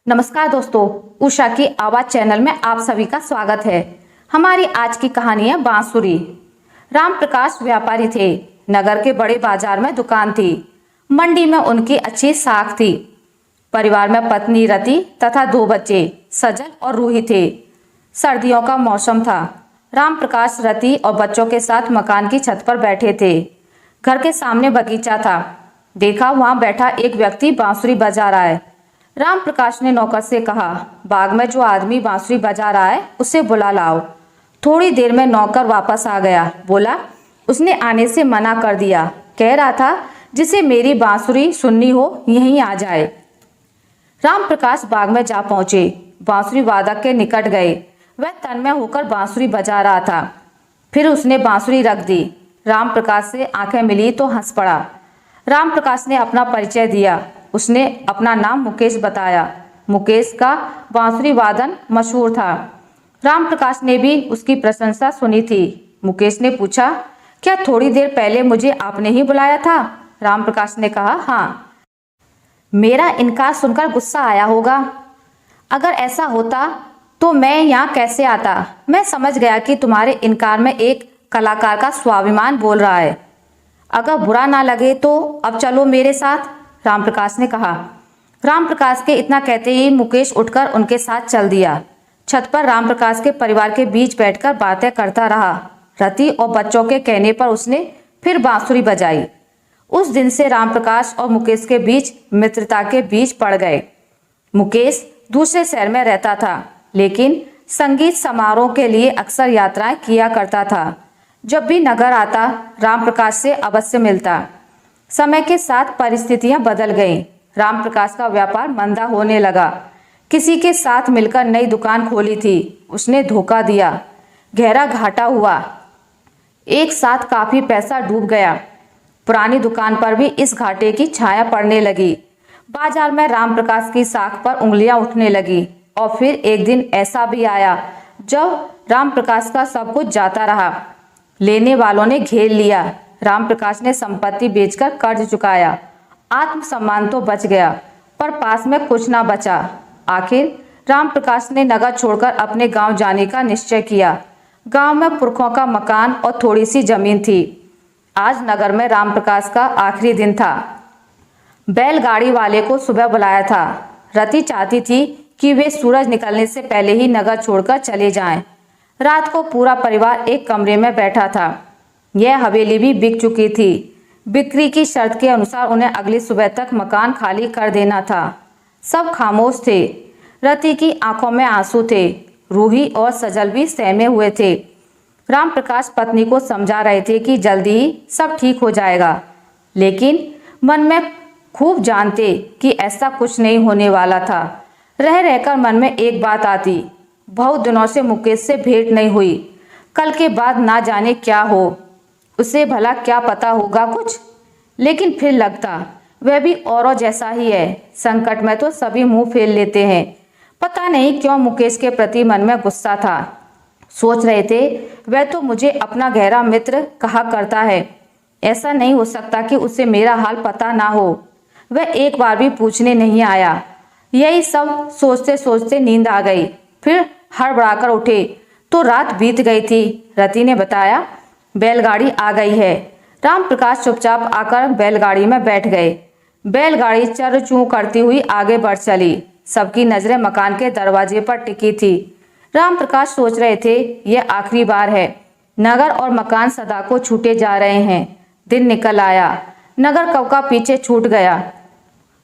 नमस्कार दोस्तों, उषा की आवाज चैनल में आप सभी का स्वागत है। हमारी आज की कहानी है बांसुरी। राम प्रकाश व्यापारी थे। नगर के बड़े बाजार में दुकान थी। मंडी में उनकी अच्छी साख थी। परिवार में पत्नी रति तथा 2 बच्चे सजल और रूही थे। सर्दियों का मौसम था। राम प्रकाश रति और बच्चों के साथ मकान की छत पर बैठे थे। घर के सामने बगीचा था। देखा वहां बैठा एक व्यक्ति बांसुरी बजा रहा है। राम प्रकाश ने नौकर से कहा, बाग में जो आदमी बांसुरी बजा रहा है उसे बुला लाओ। थोड़ी देर में नौकर वापस आ गया। बोला, उसने आने से मना कर दिया। कह रहा था जिसे मेरी बांसुरी सुननी हो यहीं आ जाए। राम प्रकाश बाग में जा पहुंचे। बांसुरी वादक के निकट गए। वह तन्मय होकर बांसुरी बजा रहा था। फिर उसने बांसुरी रख दी। राम प्रकाश से आंखें मिली तो हंस पड़ा। राम प्रकाश ने अपना परिचय दिया। उसने अपना नाम मुकेश बताया। मुकेश का बांसुरी वादन मशहूर था। राम प्रकाश ने भी उसकी प्रशंसा सुनी थी। मुकेश ने पूछा, क्या थोड़ी देर पहले मुझे आपने ही बुलाया था? राम प्रकाश ने कहा, हाँ। मेरा इनकार सुनकर गुस्सा आया होगा। अगर ऐसा होता तो मैं यहाँ कैसे आता? मैं समझ गया कि तुम्हारे इनकार में एक कलाकार का स्वाभिमान बोल रहा है। अगर बुरा ना लगे तो अब चलो मेरे साथ, राम प्रकाश ने कहा। राम प्रकाश के इतना कहते ही मुकेश उठकर उनके साथ चल दिया। छत पर राम प्रकाश के परिवार के बीच बैठकर बातें करता रहा। रति और बच्चों के कहने पर उसने फिर बांसुरी बजाई। उस दिन से राम प्रकाश और मुकेश के बीच मित्रता के बीज पड़ गए। मुकेश दूसरे शहर में रहता था, लेकिन संगीत समारोह के लिए अक्सर यात्राएं किया करता था। जब भी नगर आता राम प्रकाश से अवश्य मिलता। समय के साथ परिस्थितियां बदल गईं। राम प्रकाश का व्यापार मंदा होने लगा। किसी के साथ मिलकर नई दुकान खोली थी, उसने धोखा दिया। गहरा घाटा हुआ। एक साथ काफी पैसा डूब गया। पुरानी दुकान पर भी इस घाटे की छाया पड़ने लगी। बाजार में राम प्रकाश की साख पर उंगलियां उठने लगी। और फिर एक दिन ऐसा भी आया जब राम प्रकाश का सब कुछ जाता रहा। लेने वालों ने घेर लिया। राम प्रकाश ने संपत्ति बेचकर कर्ज चुकाया। आत्मसम्मान तो बच गया, पर पास में कुछ ना बचा। आखिर राम प्रकाश ने नगर छोड़कर अपने गांव जाने का निश्चय किया। गांव में पुरखों का मकान और थोड़ी सी जमीन थी। आज नगर में राम प्रकाश का आखिरी दिन था। बैलगाड़ी वाले को सुबह बुलाया था। रति चाहती थी कि वे सूरज निकलने से पहले ही नगर छोड़कर चले जाएं। रात को पूरा परिवार एक कमरे में बैठा था। यह हवेली भी बिक चुकी थी। बिक्री की शर्त के अनुसार उन्हें अगली सुबह तक मकान खाली कर देना था। सब खामोश थे। रति की आंखों में आंसू थे। रूही और सजल भी सहमे हुए थे। राम प्रकाश पत्नी को समझा रहे थे कि जल्दी ही सब ठीक हो जाएगा, लेकिन मन में खूब जानते कि ऐसा कुछ नहीं होने वाला था। रह रहकर मन में एक बात आती, बहुत दिनों से मुकेश से भेंट नहीं हुई। कल के बाद ना जाने क्या हो, उसे भला क्या पता होगा कुछ। लेकिन फिर लगता वह भी औरों जैसा ही है। संकट में तो सभी मुंह फेर लेते हैं। पता नहीं क्यों मुकेश के प्रति मन में गुस्सा था। सोच रहे थे, वह तो मुझे अपना गहरा मित्र कहा करता है। ऐसा नहीं हो सकता कि उसे मेरा हाल पता ना हो। वह एक बार भी पूछने नहीं आया। यही सब सोचते सोचते नींद आ गई। फिर हड़बड़ाकर उठे तो रात बीत गई थी। रति ने बताया, बैलगाड़ी आ गई है। राम प्रकाश चुपचाप आकर बैलगाड़ी में बैठ गए। बैलगाड़ी चर चूं करती हुई आगे बढ़ चली। सबकी नजरें मकान के दरवाजे पर टिकी थी। राम प्रकाश सोच रहे थे, यह आखिरी बार है। नगर और मकान सदा को छूटे जा रहे हैं। दिन निकल आया। नगर कब का पीछे छूट गया।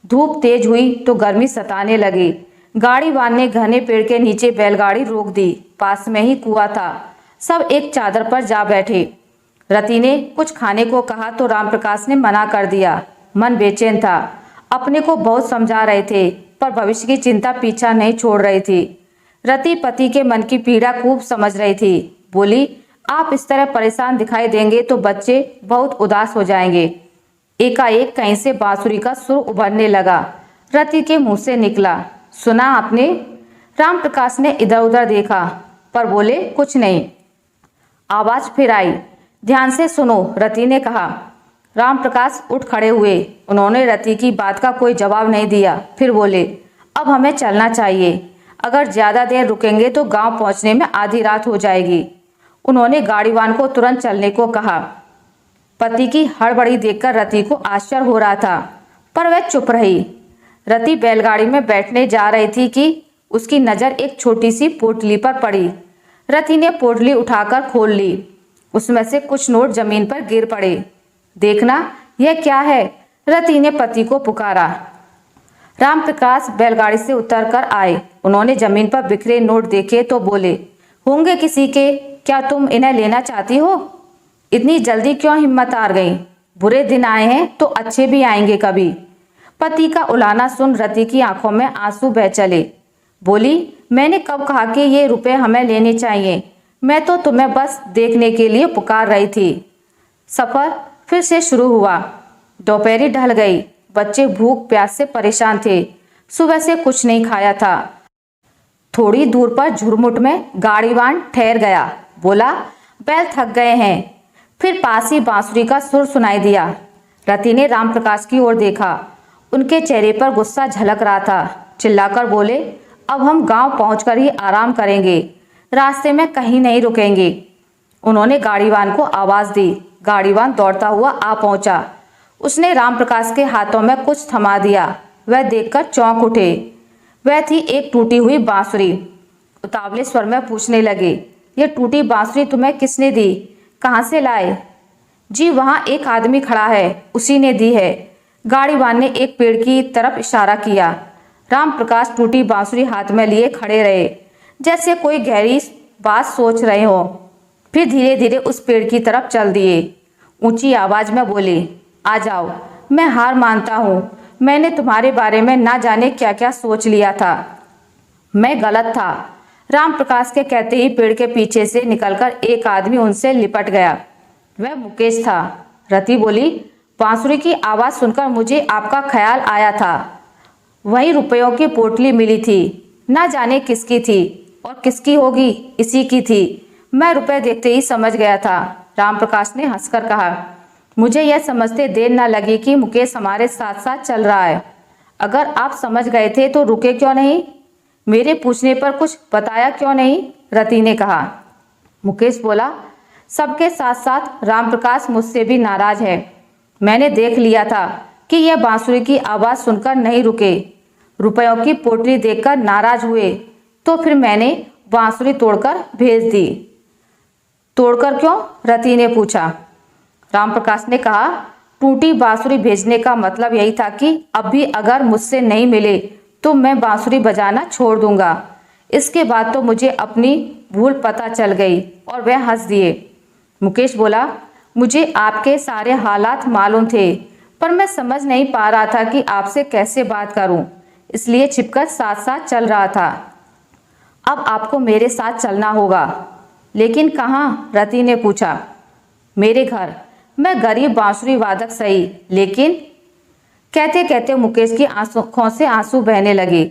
धूप तेज हुई तो गर्मी सताने लगी। गाड़ी वाले ने घने पेड़ के नीचे बैलगाड़ी रोक दी। पास में ही कुआं था। सब एक चादर पर जा बैठे। रति ने कुछ खाने को कहा तो राम प्रकाश ने मना कर दिया। मन बेचैन था। अपने को बहुत समझा रहे थे, पर भविष्य की चिंता पीछा नहीं छोड़ रही थी। रति पति के मन की पीड़ा खूब समझ रही थी। बोली, आप इस तरह परेशान दिखाई देंगे तो बच्चे बहुत उदास हो जाएंगे। एकाएक कहीं से बांसुरी का सुर उभरने लगा। रति के मुंह से निकला, सुना आपने? राम प्रकाश ने इधर उधर देखा, पर बोले कुछ नहीं। आवाज फिर आई, ध्यान से सुनो, रति ने कहा। राम प्रकाश उठ खड़े हुए। उन्होंने रति की बात का कोई जवाब नहीं दिया। फिर बोले, अब हमें चलना चाहिए। अगर ज़्यादा देर रुकेंगे तो गांव पहुंचने में आधी रात हो जाएगी। उन्होंने गाड़ीवान को तुरंत चलने को कहा। पति की हड़बड़ी देखकर रति को आश्चर्य हो रहा था, पर वह चुप रही। रति बैलगाड़ी में बैठने जा रही थी कि उसकी नज़र एक छोटी सी पोटली पर पड़ी। रति ने पोटली उठाकर खोल ली। उसमें से कुछ नोट जमीन पर गिर पड़े। देखना, यह क्या है? रति ने पति को पुकारा। रामप्रकाश बैलगाड़ी से उतरकर आए। उन्होंने जमीन पर बिखरे नोट देखे तो बोले, होंगे किसी के, क्या तुम इन्हें लेना चाहती हो? इतनी जल्दी क्यों हिम्मत हार गई? बुरे दिन आए हैं तो अच्छे भी आएंगे कभी। पति का उलाना सुन रति की आंखों में आंसू बह चले। बोली, मैंने कब कहा कि ये रुपए हमें लेने चाहिए? मैं तो तुम्हें बस देखने के लिए पुकार रही थी। सफर फिर से शुरू हुआ। दोपहरी ढल गई। बच्चे भूख प्यास से परेशान थे। सुबह से कुछ नहीं खाया था। थोड़ी दूर पर झुरमुट में गाड़ीवान ठहर गया। बोला, बैल थक गए हैं। फिर पास ही बांसुरी का सुर सुनाई दिया। रति ने रामप्रकाश की ओर देखा। उनके चेहरे पर गुस्सा झलक रहा था। चिल्लाकर बोले, अब हम गांव पहुंचकर ही आराम करेंगे, रास्ते में कहीं नहीं रुकेंगे। उन्होंने गाड़ीवान को आवाज दी। गाड़ीवान दौड़ता हुआ आ पहुंचा। उसने रामप्रकाश के हाथों में कुछ थमा दिया। वह देखकर चौंक उठे। वह थी एक टूटी हुई बांसुरी। उतावले स्वर में पूछने लगे, ये टूटी बांसुरी तुम्हें किसने दी? कहाँ से लाए? जी, वहाँ एक आदमी खड़ा है, उसी ने दी है। गाड़ीवान ने एक पेड़ की तरफ इशारा किया। रामप्रकाश टूटी बांसुरी हाथ में लिए खड़े रहे, जैसे कोई गहरी बात सोच रहे हो। फिर धीरे धीरे उस पेड़ की तरफ चल दिए। ऊंची आवाज में बोले, आ जाओ, मैं हार मानता हूँ। मैंने तुम्हारे बारे में ना जाने क्या क्या सोच लिया था। मैं गलत था। रामप्रकाश के कहते ही पेड़ के पीछे से निकलकर एक आदमी उनसे लिपट गया। वह मुकेश था। रति बोली, बांसुरी की आवाज़ सुनकर मुझे आपका ख्याल आया था। वहीं रुपयों की पोटली मिली थी। ना जाने किसकी थी और किसकी होगी, इसी की थी। मैं रुपए देखते ही समझ गया था। रामप्रकाश ने हंसकर कहा, मुझे यह समझते देर न लगी कि मुकेश हमारे साथ साथ चल रहा है। अगर आप समझ गए थे तो रुके क्यों नहीं? मेरे पूछने पर कुछ बताया क्यों नहीं? रति ने कहा। मुकेश बोला, सबके साथ साथ रामप्रकाश मुझसे भी नाराज है। मैंने देख लिया था कि यह बांसुरी की आवाज़ सुनकर नहीं रुके। रुपयों की पोटली देखकर नाराज हुए तो फिर मैंने बांसुरी तोड़कर भेज दी। तोड़कर क्यों? रति ने पूछा। रामप्रकाश ने कहा, टूटी बांसुरी भेजने का मतलब यही था कि अब भी अगर मुझसे नहीं मिले तो मैं बांसुरी बजाना छोड़ दूंगा। इसके बाद तो मुझे अपनी भूल पता चल गई और वह हंस दिए। मुकेश बोला, मुझे आपके सारे हालात मालूम थे, पर मैं समझ नहीं पा रहा था कि आपसे कैसे बात करूं, इसलिए छिपकर साथ साथ चल रहा था। अब आपको मेरे साथ चलना होगा। लेकिन कहाँ? रति ने पूछा। मेरे घर। मैं गरीब बांसुरी वादक सही, लेकिन कहते कहते मुकेश की आंखों से आंसू बहने लगे।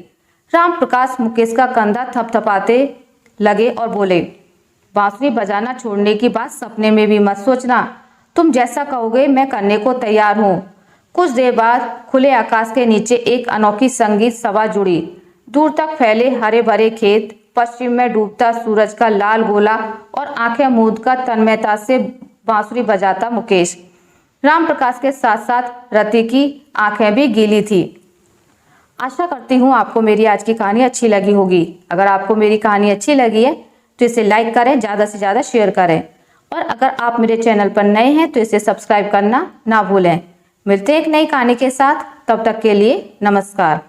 रामप्रकाश मुकेश का कंधा थपथपाते लगे और बोले, बांसुरी बजाना छोड़ने की बात सपने में भी मत सोचना। तुम जैसा कहोगे मैं करने को तैयार हूँ। कुछ देर बाद खुले आकाश के नीचे एक अनोखी संगीत सभा जुड़ी। दूर तक फैले हरे भरे खेत, पश्चिम में डूबता सूरज का लाल गोला और आंखें मूंद कर तन्मयता से बांसुरी बजाता मुकेश। रामप्रकाश के साथ साथ रति की आंखें भी गीली थी। आशा करती हूँ आपको मेरी आज की कहानी अच्छी लगी होगी। अगर आपको मेरी कहानी अच्छी लगी है तो इसे लाइक करें, ज़्यादा से ज़्यादा शेयर करें, और अगर आप मेरे चैनल पर नए हैं तो इसे सब्सक्राइब करना ना भूलें। मिलते हैं एक नई कहानी के साथ, तब तक के लिए नमस्कार।